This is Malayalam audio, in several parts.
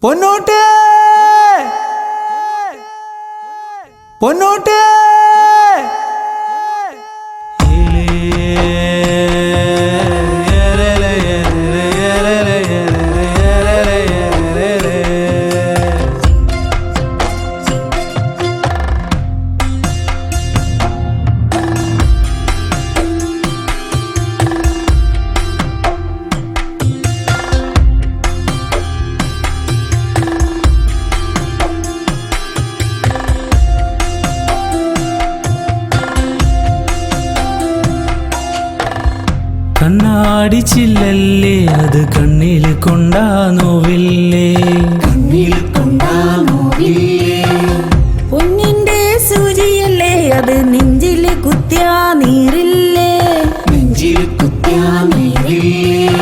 പൊന്നോട്ട് പൊന്നോട്ട് കണ്ണാടിച്ചില്ലല്ലേ അത് കണ്ണിൽ കൊണ്ടാ നോവില്ലേ, കണ്ണിൽ കൊണ്ടാ നോവില്ലേ. പൊന്നിന്റെ സൂചിയല്ലേ അത് നെഞ്ചിൽ കുത്തിയാ നീറില്ലേ, നെഞ്ചിൽ കുത്തിയാ നീറില്ലേ.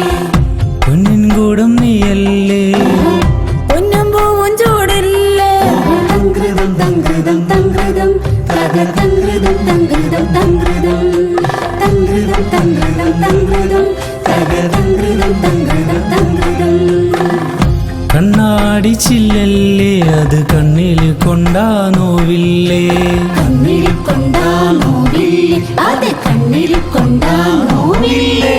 പൊന്നിൻ കൂടം നീയല്ലേ, പൊന്നും പൂവും ചൂടില്ലേ. തങ്കൃതം തങ്കൃതം തങ്കൃതം തക തങ്കൃതം തങ്കൃതം തങ്കൃതം തങ്കൃതം തങ്കൃതം തങ്കൃതം തക തങ്കൃതം തങ്കൃതം തങ്കൃതം. കണ്ണാടിച്ചില്ലല്ലേ അത് കണ്ണിൽ കൊണ്ടാ നോവില്ലേ, കണ്ണിൽ കൊണ്ടാ നോവില്ലേ, അത് കണ്ണിൽ കൊണ്ടാ നോവില്ലേ.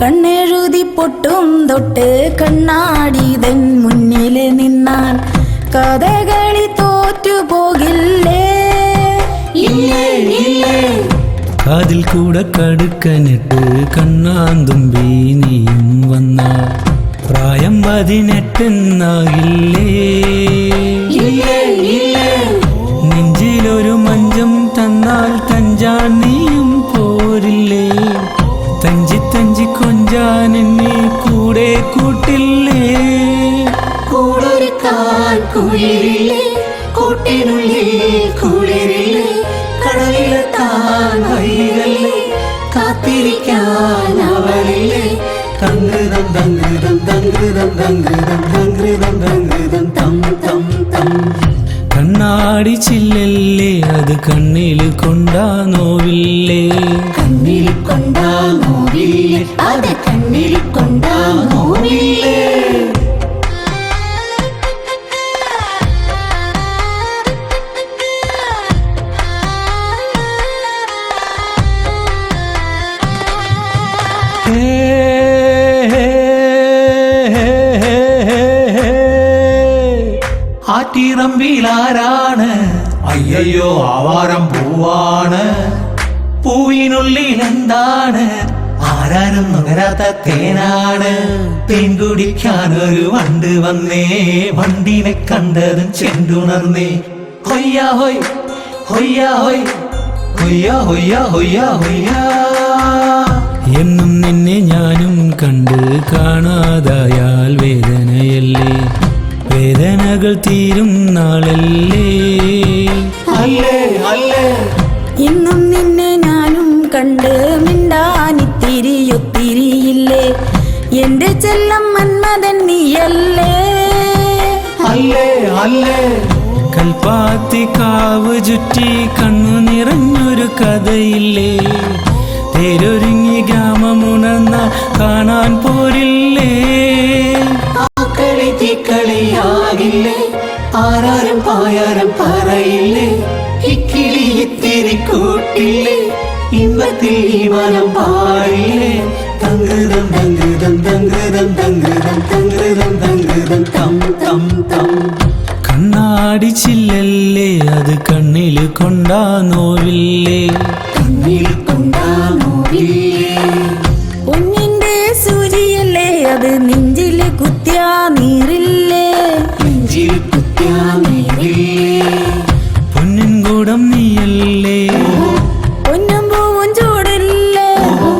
കണ്ണെഴുതി പൊട്ടും തൊട്ട് കണ്ണാടിതൻ മുന്നിൽ നിന്നാൽ കഥകളി തോറ്റുപോകില്ലേ, ഇല്ലേ ഇല്ലേ. കാതിൽ കൂടെ കടുക്കനിട്ട് കണ്ണാന്തുമ്പി നീയും വന്ന പ്രായം 18 എന്നാകില്ലേ, ഇല്ലേ ഇല്ലേ. നെഞ്ചിലൊരു മഞ്ചം തന്നാൽ തഞ്ചാൻ നീയും പോരില്ലേ, തഞ്ചി തഞ്ചി കൊഞ്ചാൻ എന്നെ കൂടെ കൂട്ടില്ലേ. കൂടൊരുക്കാൻ കുളിരില്ലേ, കൂട്ടിനുള്ളിൽ കുളിരില്ലേ. കടലിലെത്താൻ വഴികളില്ലേ, കാത്തിരിക്കാൻ അവളില്ലേ. തങ്കൃതം തങ്കൃതം തങ്കൃതം തങ്കൃതം തങ്കൃതം തങ്കൃതം തം തം തം. കണ്ണാടിച്ചില്ലല്ലേ അത് കണ്ണിൽ കൊണ്ടാ നോവില്ലേ, കണ്ണിൽ കൊണ്ടാ നോവില്ലേ, അത് കണ്ണിൽ കൊണ്ടാ നോവില്ലേ. ആറ്റിറമ്പിലാരാണ് അയ്യോ ആവാരം പൂവാണ്, പൂവിനുള്ളിൽ എന്താണ് ആരാരും നുകരാത്ത തേനാണ്. തേൻ കുടിക്കാൻ ഒരു വണ്ട് വന്നേ, വണ്ടിനെ കണ്ടതും ചെണ്ടുണർന്നേ. ഹൊയ്യാ ഹൊയ് ഹൊയ്യാ ഹൊയ് ഹൊയ്യാ ഹൊയ്യാ ഹൊയ്യാ ഹൊയ്യാ. എന്നും നിന്നെ ഞാനും കണ്ട് കാണാതായാൽ വേദനയല്ലേ, വേദനകൾ തീരും നാളല്ലേ, അല്ലേ അല്ലേ. ഇന്നും നിന്നെ ഞാനും കണ്ട് മിണ്ടാനിത്തിരിയൊത്തിരിയില്ലേ, എന്റെ ചെല്ലം മന്മഥൻ നീയല്ലേ, അല്ലേ അല്ലേ. കൽപ്പാത്തി കാവ് ചുറ്റി കണ്ണു നിറഞ്ഞൊരു കഥയില്ലേ, തേരൊരുങ്ങി ഗ്രാമമുണർന്ന കാണാൻ പോരില്ലേ. കളി തീക്കളിയാകില്ലേ, ആരാരും പായാരം പറയില്ലേ. ഇക്കിളി ഇത്തിരി കൂട്ടില്ലേ, ഇമ്പത്തിൽ ഈ മനം പാടില്ലേ. തങ്കൃതം തങ്കൃതം തങ്കൃതം തങ്കൃതം തങ്കൃതം തങ്കൃതം തം തം തം. കണ്ണാടിച്ചില്ലല്ലേ അത് കണ്ണിൽ കൊണ്ടാ നോവില്ലേ, കണ്ണിൽ കൊണ്ടാ നോവില്ലേ. പൊന്നിന്റെ സൂചിയല്ലേ അത് നെഞ്ചിൽ കുത്തിയാ നീറില്ലേ, നെഞ്ചിൽ കുത്തിയാ നീറില്ലേ. പൊന്നിൻ കൂടം നീയല്ലേ, പൊന്നും പൂവും ചൂടില്ലേ.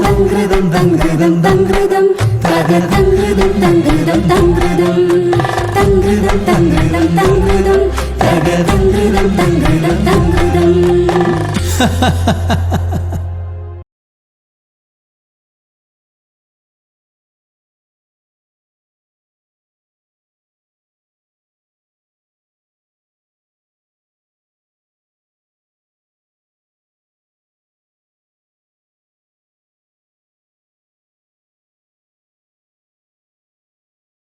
തങ്കൃതം തങ്കൃതം തങ്കൃതം തക തങ്കൃതം തങ്കൃതം തങ്കൃതം തങ്കൃതം തങ്കൃതം തങ്കൃതം തക തങ്കൃതം തങ്കൃതം തങ്കൃതം.